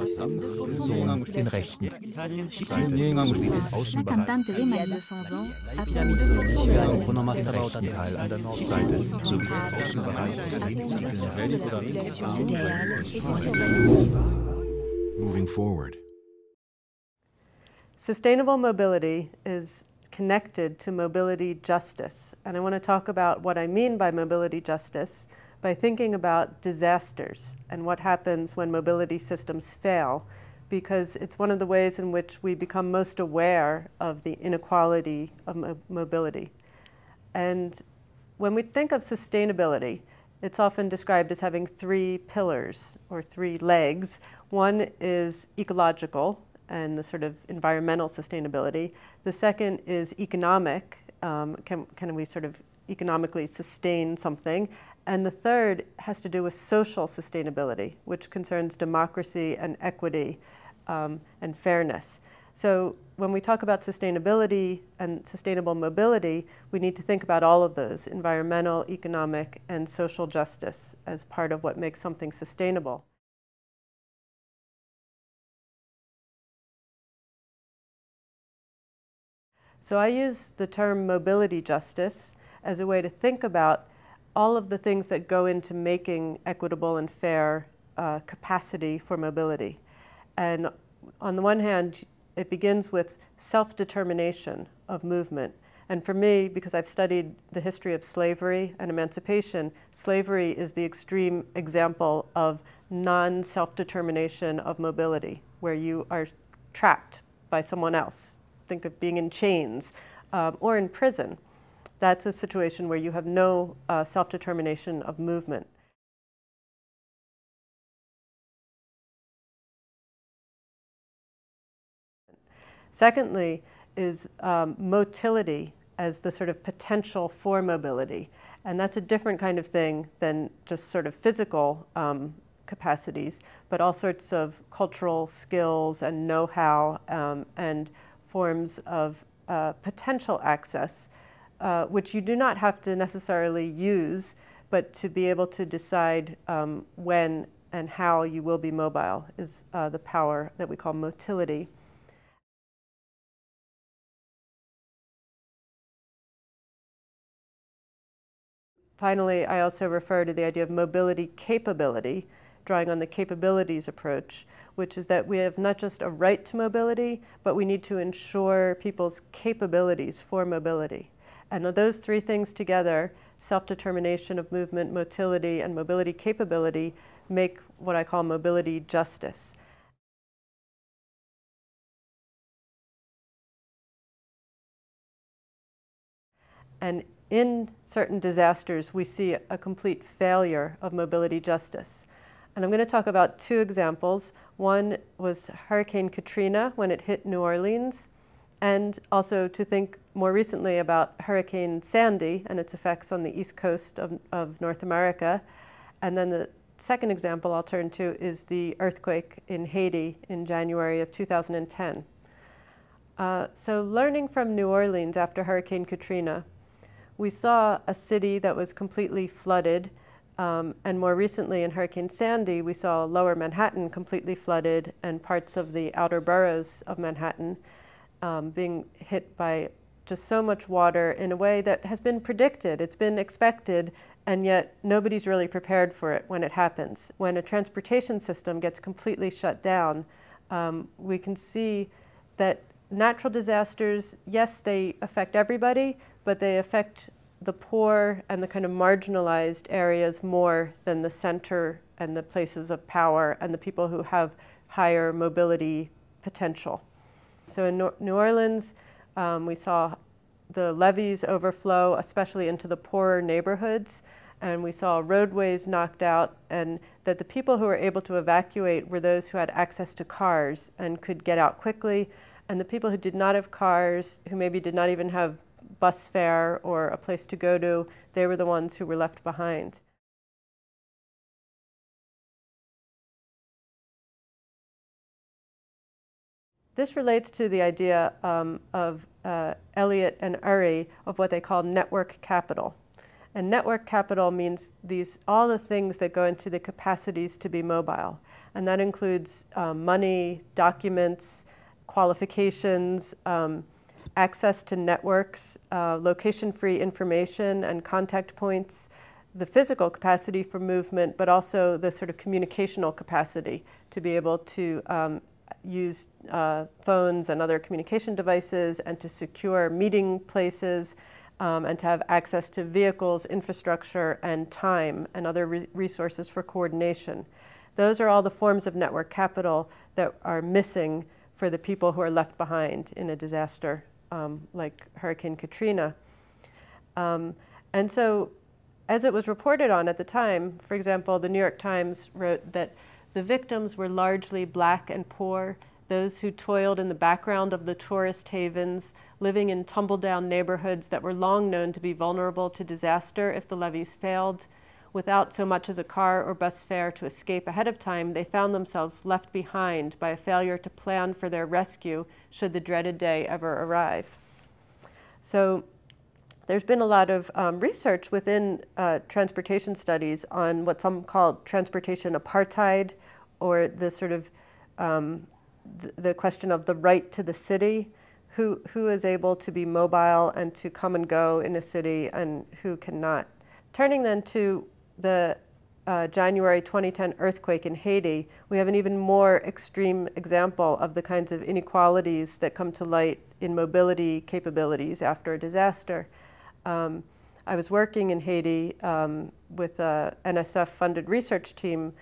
in Rechten. La cantante de Malia, Rechten Teil an der Nordseite sowie des Außenbereichs. Moving forward. Sustainable mobility is connected to mobility justice. And I want to talk about what I mean by mobility justice by thinking about disasters and what happens when mobility systems fail, because it's one of the ways in which we become most aware of the inequality of mobility. And when we think of sustainability, it's often described as having three pillars or three legs. One is ecological and the sort of environmental sustainability. The second is economic. Can we sort of economically sustain something? And the third has to do with social sustainability, which concerns democracy and equity and fairness. So when we talk about sustainability and sustainable mobility, we need to think about all of those, environmental, economic, and social justice, as part of what makes something sustainable. So I use the term mobility justice as a way to think about all of the things that go into making equitable and fair capacity for mobility. And on the one hand, it begins with self-determination of movement. And for me, because I've studied the history of slavery and emancipation, slavery is the extreme example of non-self-determination of mobility, where you are trapped by someone else. Think of being in chains or in prison. That's a situation where you have no self-determination of movement. Secondly is motility as the sort of potential for mobility. And that's a different kind of thing than just sort of physical capacities, but all sorts of cultural skills and know-how and forms of potential access, which you do not have to necessarily use, but to be able to decide when and how you will be mobile is the power that we call motility. Finally, I also refer to the idea of mobility capability, drawing on the capabilities approach, which is that we have not just a right to mobility, but we need to ensure people's capabilities for mobility. And those three things together, self-determination of movement, motility, and mobility capability, make what I call mobility justice. And in certain disasters, we see a complete failure of mobility justice. And I'm going to talk about two examples. One was Hurricane Katrina when it hit New Orleans, and also to think more recently about Hurricane Sandy and its effects on the east coast of North America. And then the second example I'll turn to is the earthquake in Haiti in January of 2010. So learning from New Orleans after Hurricane Katrina, we saw a city that was completely flooded, and more recently in Hurricane Sandy, we saw lower Manhattan completely flooded and parts of the outer boroughs of Manhattan being hit by just so much water in a way that has been predicted. It's been expected, and yet nobody's really prepared for it when it happens. When a transportation system gets completely shut down, we can see that natural disasters, yes, they affect everybody, but they affect the poor and the kind of marginalized areas more than the center and the places of power and the people who have higher mobility potential. So in New Orleans, we saw the levees overflow, especially into the poorer neighborhoods, and we saw roadways knocked out, and that the people who were able to evacuate were those who had access to cars and could get out quickly. And the people who did not have cars, who maybe did not even have bus fare or a place to go to, they were the ones who were left behind. This relates to the idea of Elliott and Urry of what they call network capital. And network capital means all the things that go into the capacities to be mobile. And that includes money, documents, qualifications, access to networks, location-free information and contact points, the physical capacity for movement, but also the sort of communicational capacity to be able to use phones and other communication devices and to secure meeting places and to have access to vehicles, infrastructure, and time and other resources for coordination. Those are all the forms of network capital that are missing for the people who are left behind in a disaster like Hurricane Katrina. And so, as it was reported on at the time, for example, the New York Times wrote that the victims were largely Black and poor, those who toiled in the background of the tourist havens, living in tumble-down neighborhoods that were long known to be vulnerable to disaster if the levees failed. Without so much as a car or bus fare to escape ahead of time, they found themselves left behind by a failure to plan for their rescue should the dreaded day ever arrive. So there's been a lot of research within transportation studies on what some call transportation apartheid, or the sort of the question of the right to the city, who is able to be mobile and to come and go in a city and who cannot. Turning then to the January 2010 earthquake in Haiti, we have an even more extreme example of the kinds of inequalities that come to light in mobility capabilities after a disaster. I was working in Haiti with a NSF-funded research team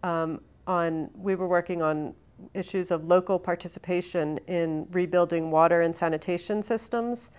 we were working on issues of local participation in rebuilding water and sanitation systems.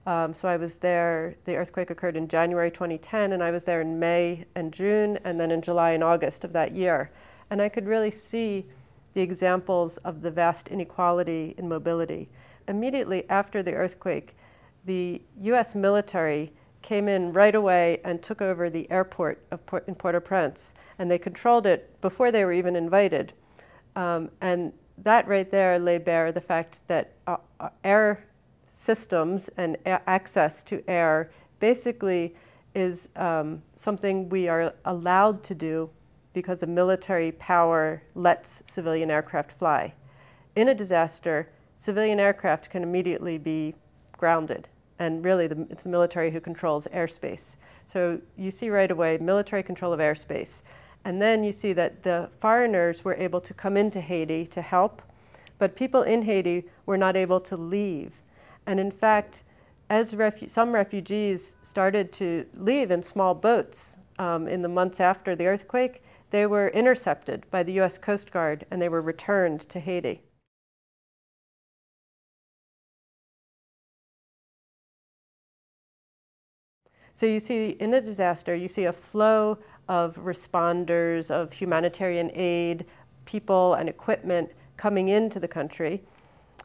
So I was there, the earthquake occurred in January 2010, and I was there in May and June, and then in July and August of that year. And I could really see the examples of the vast inequality in mobility. Immediately after the earthquake, the US military came in right away and took over the airport in Port-au-Prince, and they controlled it before they were even invited. And that right there lay bare the fact that air systems and access to air basically is something we are allowed to do because a military power lets civilian aircraft fly. In a disaster, civilian aircraft can immediately be grounded, and really it's the military who controls airspace. So you see right away military control of airspace. And then you see that the foreigners were able to come into Haiti to help, but people in Haiti were not able to leave. And in fact, as some refugees started to leave in small boats in the months after the earthquake, they were intercepted by the US Coast Guard and they were returned to Haiti. So you see, in a disaster, you see a flow of responders, of humanitarian aid, people and equipment coming into the country,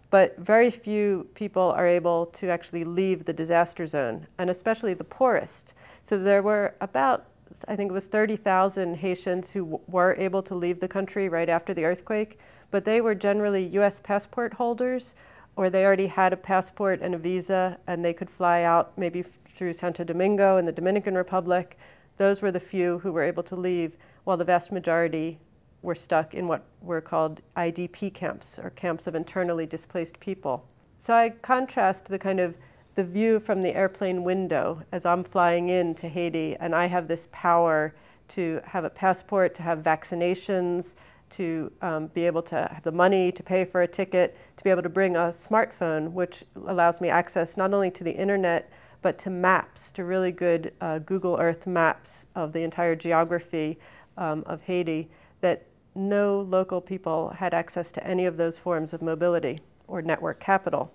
but very few people are able to actually leave the disaster zone, and especially the poorest. So there were about, I think it was 30,000 Haitians who were able to leave the country right after the earthquake, but they were generally US passport holders, or they already had a passport and a visa, and they could fly out maybe through Santo Domingo in the Dominican Republic. Those were the few who were able to leave, while the vast majority were stuck in what were called IDP camps, or camps of internally displaced people. So I contrast the view from the airplane window as I'm flying into Haiti, and I have this power to have a passport, to have vaccinations, to be able to have the money to pay for a ticket, to be able to bring a smartphone, which allows me access not only to the internet, but to maps, to really good Google Earth maps of the entire geography of Haiti, that no local people had access to any of those forms of mobility or network capital.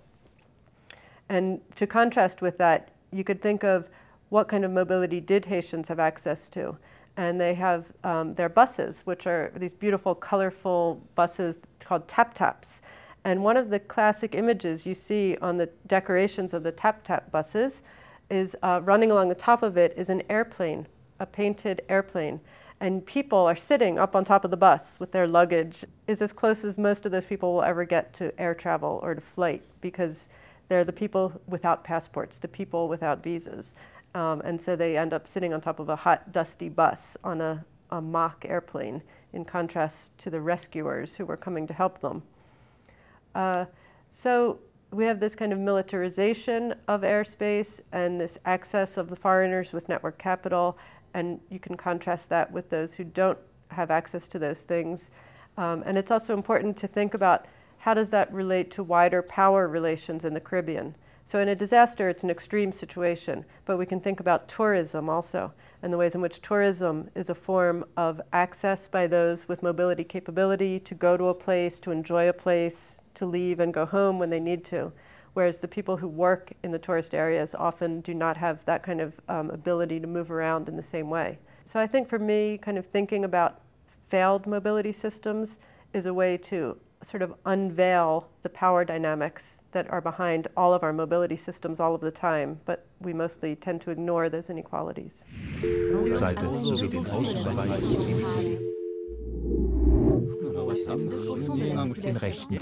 And to contrast with that, you could think of what kind of mobility did Haitians have access to. And they have their buses, which are these beautiful, colorful buses called tap-taps. And one of the classic images you see on the decorations of the tap-tap buses is running along the top of it is an airplane, a painted airplane. And people are sitting up on top of the bus with their luggage. Is as close as most of those people will ever get to air travel or to flight, because they're the people without passports, the people without visas. And so they end up sitting on top of a hot, dusty bus on a mock airplane, in contrast to the rescuers who were coming to help them. So we have this kind of militarization of airspace and this access of the foreigners with network capital, and you can contrast that with those who don't have access to those things. And it's also important to think about how does that relate to wider power relations in the Caribbean. So in a disaster, it's an extreme situation, but we can think about tourism also, and the ways in which tourism is a form of access by those with mobility capability to go to a place, to enjoy a place, to leave and go home when they need to, whereas the people who work in the tourist areas often do not have that kind of ability to move around in the same way. So I think for me, kind of thinking about failed mobility systems is a way to sort of unveil the power dynamics that are behind all of our mobility systems all of the time, but we mostly tend to ignore those inequalities. Seite sowie den Ausschnitt im rechten.